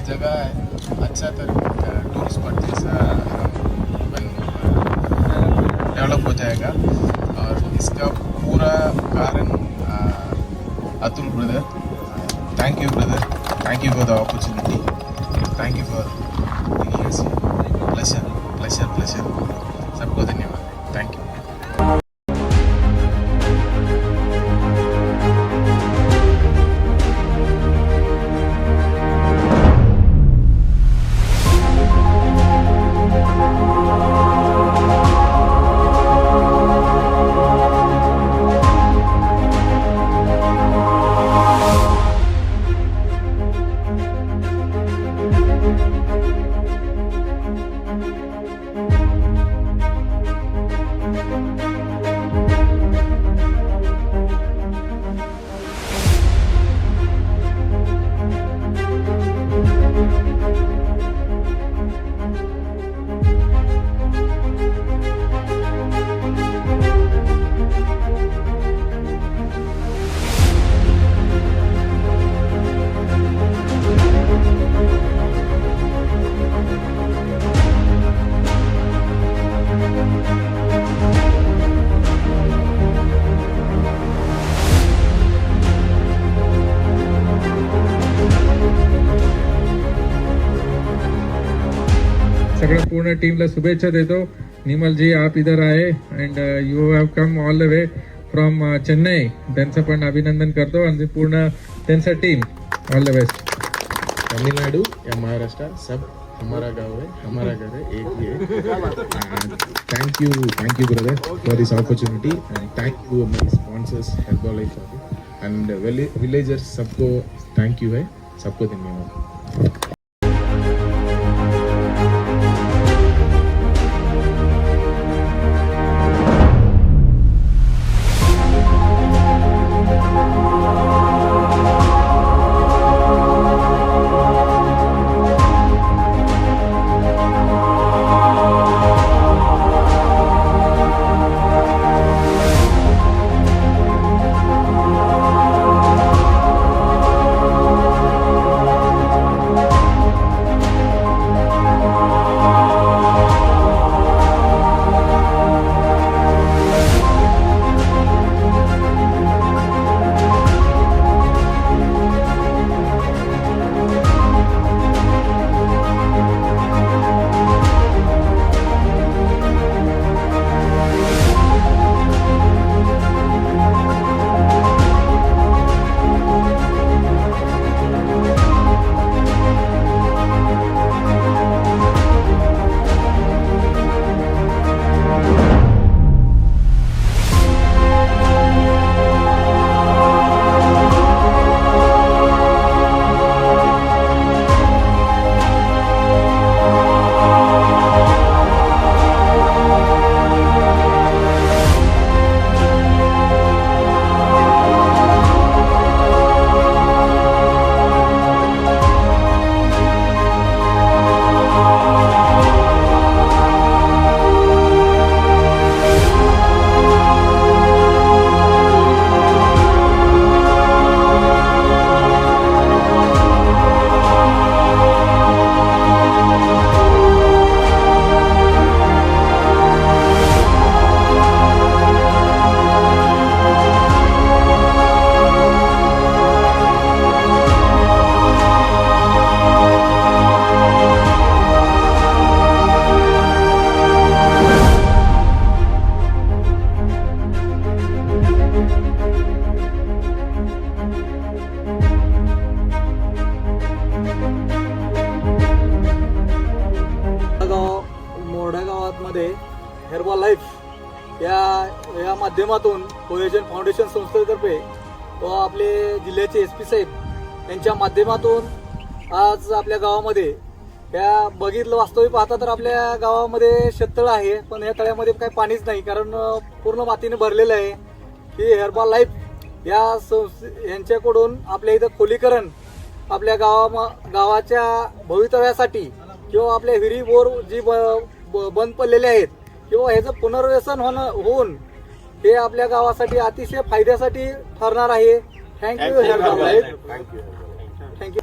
जगह अच्छा tourist spot जैसा डेवलप हो जाएगा। और इसका पूरा कारण Atul brother, thank you brother, thank you for the opportunity, thank you for pleasure pleasure pleasure, सबको धन्यवाद, थैंक यू। सगळ्या पूर्ण टीमला शुभेच्छा देतो। निमल जी आप इधर आए and you have come all the way from Chennai, त्यांचं पण अभिनंदन करतो आणि पूर्ण त्यांचा team all the best. Tamil Nadu या महाराष्ट्र सब हमारा गाँव है, हमारा घर है, एक ही है। Thank you brother for this opportunity and thank you my sponsors Herbalife and villagers, सबको थैंक यू है, सबको धन्यवाद। हेर्बलाइफ या माध्यमातून कोहेजन फाउंडेशन संस्थेतर्फे व आपले जिल्ह्याचे SP साहेब यांच्या माध्यमातून आज आपल्या गावामध्ये या बघितलं वास्तविक पाहता तर आपल्या गावामध्ये शेततळ आहे, पण या तळ्यामध्ये काही पाणीच नाही, कारण पूर्ण मातीने भरलेलं आहे। ही हेर्बलाइफ यांच्याकडून आपल्या इथं खोलीकरण आपल्या गावाच्या भवितव्यासाठी किंवा आपल्या विहिरी बोर जी बंद पडलेले आहेत किंवा ह्याचं पुनर्वसन होऊन हे आपल्या गावासाठी अतिशय फायद्यासाठी ठरणार आहे। Thank you Herbalife, thank you.